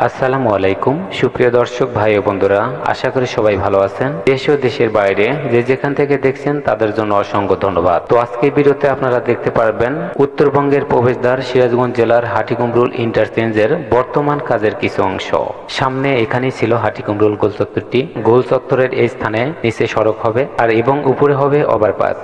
আসসালামু আলাইকুম সুপ্রিয় দর্শক ভাই ও বন্ধুরা, আশা করি সবাই ভালো আছেন। দেশ ও দেশের বাইরে যে যেখান থেকে দেখছেন তাদের জন্য অসংখ্য ধন্যবাদ। তো আজকের ভিডিওতে আপনারা দেখতে পারবেন উত্তরবঙ্গের প্রবেশদ্বার সিরাজগঞ্জ জেলার হাটিকুমরুল ইন্টারচেঞ্জের বর্তমান কাজের কিছু অংশ। সামনে এখানেই ছিল হাটিকুমরুল গোল চত্বরটি। গোল চত্বরের এই স্থানে নিচে সড়ক হবে আর এবং উপরে হবে ওভারপাস।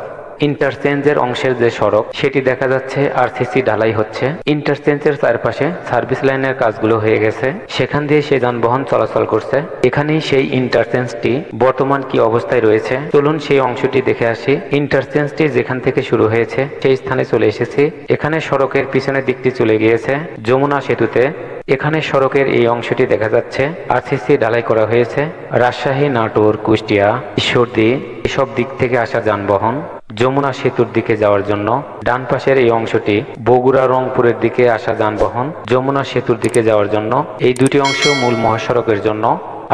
ইন্টারচেঞ্জের অংশের যে সড়ক সেটি দেখা যাচ্ছে আরসিসি ঢালাই হচ্ছে। ইন্টারচেঞ্জের চারপাশে সার্ভিস লাইনের কাজগুলো হয়ে গেছে, সেখান দিয়ে সেই যানবাহন চলাচল করছে। এখানেই সেই ইন্টারচেঞ্জটি বর্তমান কি অবস্থায় রয়েছে, চলুন সেই অংশটি দেখে আসি। ইন্টারচেঞ্জটি যেখান থেকে শুরু হয়েছে সেই স্থানে চলে এসেছি। এখানে সড়কের পিছনের দিকটি চলে গিয়েছে যমুনা সেতুতে। এখানে সড়কের এই অংশটি দেখা যাচ্ছে আরসিসি ঢালাই করা হয়েছে। রাজশাহী, নাটোর, কুষ্টিয়া, ঈশ্বরদী এসব দিক থেকে আসা যানবাহন যমুনা সেতুর দিকে যাওয়ার জন্য, ডান পাশের এই অংশটি বগুড়া রংপুরের দিকে আসা যানবাহন যমুনা সেতুর দিকে যাওয়ার জন্য। এই দুটি অংশ মূল মহাসড়কের জন্য।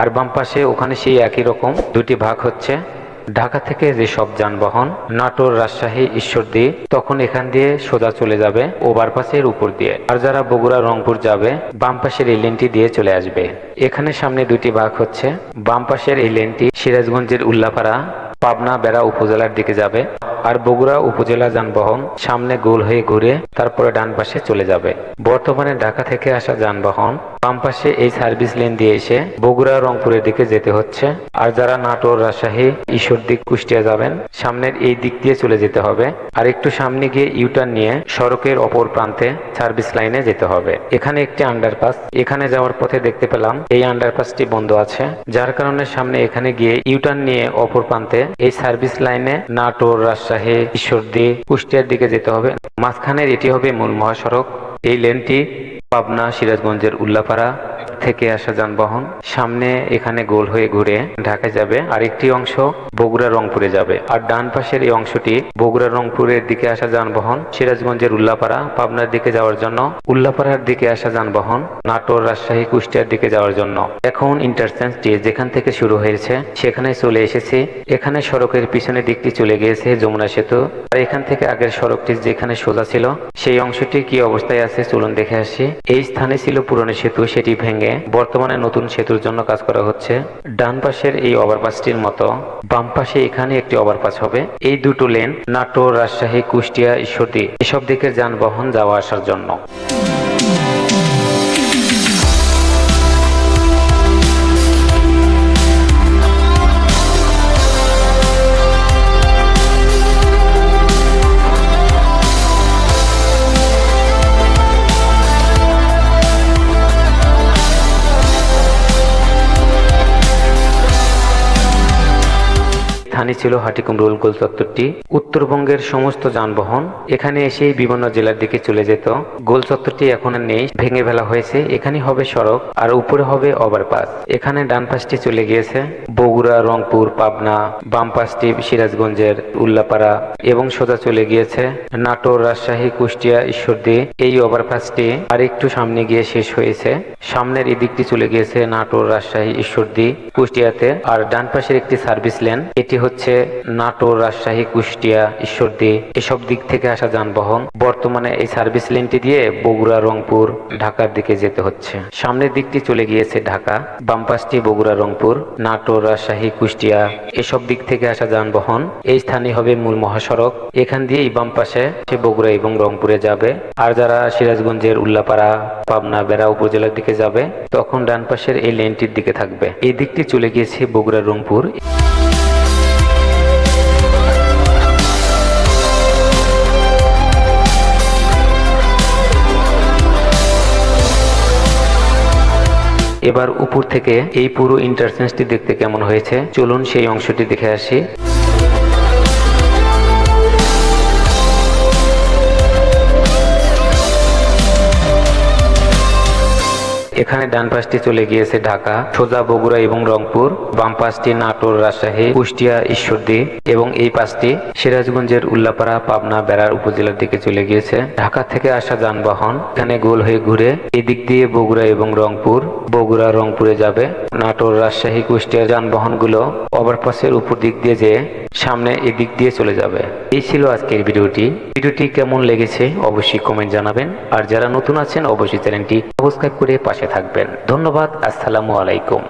আর বাম পাশে ওখানে সেই একই রকম দুটি ভাগ হচ্ছে। ঢাকা থেকে যেসব যানবাহন নাটোর, রাজশাহী, ঈশ্বরদী, তখন এখান দিয়ে সোজা চলে যাবে ওভারপাসের উপর দিয়ে। আর যারা বগুড়া রংপুর যাবে বাম পাশের এই লেনটি দিয়ে চলে আসবে। এখানে সামনে দুটি ভাগ হচ্ছে। বাম পাশের এই লেনটি সিরাজগঞ্জের উল্লাপাড়া পাবনা বেড়া উপজেলার দিকে যাবে, আর বগুড়া উপজেলা যানবাহন সামনে গোল হয়ে ঘুরে তারপরে ডান পাশে চলে যাবে। বর্তমানে ঢাকা থেকে আসা যানবাহন বাম পাশে এই সার্ভিস লেন দিয়ে এসে বগুড়া রংপুরের দিকে যেতে হচ্ছে। আর যারা নাটোর, রাজশাহী, ঈশ্বরদী, কুষ্টিয়া যাবেন সামনের এই দিক দিয়ে চলে যেতে হবে। আর একটু সামনে গিয়ে ইউটার্ন নিয়ে সড়কের অপর প্রান্তে সার্ভিস লাইনে যেতে হবে। এখানে একটি আন্ডারপাস, এখানে যাওয়ার পথে দেখতে পেলাম এই আন্ডারপাসটি বন্ধ আছে, যার কারণে সামনে এখানে গিয়ে ইউটার্ন নিয়ে অপর প্রান্তে এই সার্ভিস লাইনে নাটোর, রাজশাহী, ঈশ্বরদী, কুষ্টিয়ার দিকে যেতে হবে। মাঝখানের এটি হবে মূল মহাসড়ক। এই লেনটি পাবনা সিরাজগঞ্জের উল্লাপাড়া থেকে আসা যানবাহন সামনে এখানে গোল হয়ে ঘুরে ঢাকায় যাবে। আর একটি অংশ বগুড়া রংপুরে যাবে। আর ডান পাশের এই অংশটি বগুড়া রংপুরের দিকে আসা যানবাহন সিরাজগঞ্জের উল্লাপাড়া পাবনার দিকে যাওয়ার জন্য, উল্লাপাড়ার দিকে আসা যানবাহন নাটোর, রাজশাহী, কুষ্টিয়ার দিকে যাওয়ার জন্য। এখন ইন্টারচেঞ্জটি যেখান থেকে শুরু হয়েছে সেখানে চলে এসেছি। এখানে সড়কের পিছনের দিকটি চলে গিয়েছে যমুনা সেতু। আর এখান থেকে আগের সড়কটি যেখানে সোজা ছিল সেই অংশটি কি অবস্থায় আছে চলুন দেখে আসি। এই স্থানে ছিল পুরনো সেতু, সেটি ভেঙে বর্তমানে নতুন সেতুর জন্য কাজ করা হচ্ছে। ডান পাশের এই ওভারপাসটির মতো বাম পাশে এখানে একটি ওভারপাস হবে। এই দুটো লেন নাটোর, রাজশাহী, কুষ্টিয়া, ঈশ্বরদী এসব দিকের যানবাহন যাওয়া আসার জন্য। স্থানে ছিল হাটিকুমরুল গোল চত্বরটি। উত্তরবঙ্গের সমস্ত যানবাহন এখানে এসেই বিভিন্ন জেলার দিকে চলে যেত। গোল চত্বরটি এখন আর নেই, ভেঙে ফেলা হয়েছে। এখানে হবে সড়ক আর উপরে হবে ওভারপাস। এখানে ডান পাশটি চলে গিয়েছে বগুড়া, রংপুর, পাবনা, বাম পাশটি সিরাজগঞ্জের উল্লাপাড়া এবং সোজা চলে গিয়েছে নাটোর, রাজশাহী, কুষ্টিয়া, ঈশ্বরদী। এই ওভারপাসটি আর একটু সামনে গিয়ে শেষ হয়েছে। সামনের এই দিকটি চলে গিয়েছে নাটোর, রাজশাহী, ঈশ্বরদী, কুষ্টিয়াতে। আর ডান পাশের একটি সার্ভিস লেন, এটি হচ্ছে নাটোর, রাজশাহী, কুষ্টিয়া, ঈশ্বরদী এসব দিক থেকে আসা যানবাহন বর্তমানে এই সার্ভিস লেনটি দিয়ে বগুড়া, রংপুর, ঢাকার দিকে যেতে হচ্ছে। সামনের দিকটি চলে গিয়েছে ঢাকা, বাম পাশটি বগুড়া, রংপুর, নাটোর, রাজশাহী, কুষ্টিয়া এসব দিক থেকে আসা যানবাহন এই স্থানে হবে মূল মহাসড়ক। এখান দিয়ে বাম পাশে সে বগুড়া এবং রংপুরে যাবে। আর যারা সিরাজগঞ্জের উল্লাপাড়া, পাবনা বেড়া উপজেলার দিকে যাবে তখন ডান পাশের এই লেনটির দিকে থাকবে। এই দিকটি চলে গিয়েছে বগুড়া, রংপুর। এবার উপর থেকে এই পুরো ইন্টারচেঞ্জটি দেখতে কেমন হয়েছে চলুন সেই অংশটি দেখে আসি। এখানে ডান পাশটি চলে গিয়েছে ঢাকা, সোজা বগুড়া এবং রংপুর, বাম পাশটি নাটোর, রাজশাহী, কুষ্টিয়া, ঈশ্বরদী এবং এই পাশটি সিরাজগঞ্জের উল্লাপাড়া, পাবনা বেড়ার উপজেলার দিকে চলে গিয়েছে। ঢাকা থেকে আসা যানবাহন এখানে গোল হয়ে ঘুরে এই দিক দিয়ে বগুড়া এবং রংপুর, বগুড়া রংপুরে যাবে। নাটোর, রাজশাহী, কুষ্টিয়ার যানবাহনগুলো ওভারপাসের উপর দিক দিয়ে যেয়ে সামনে এদিক দিয়ে চলে যাবে। এই ছিল আজকের ভিডিওটি কেমন লেগেছে অবশ্যই কমেন্ট জানাবেন। আর যারা নতুন আছেন অবশ্যই চ্যানেলটি সাবস্ক্রাইব করে পাশে থাকবেন। ধন্যবাদ। আসসালামু আলাইকুম।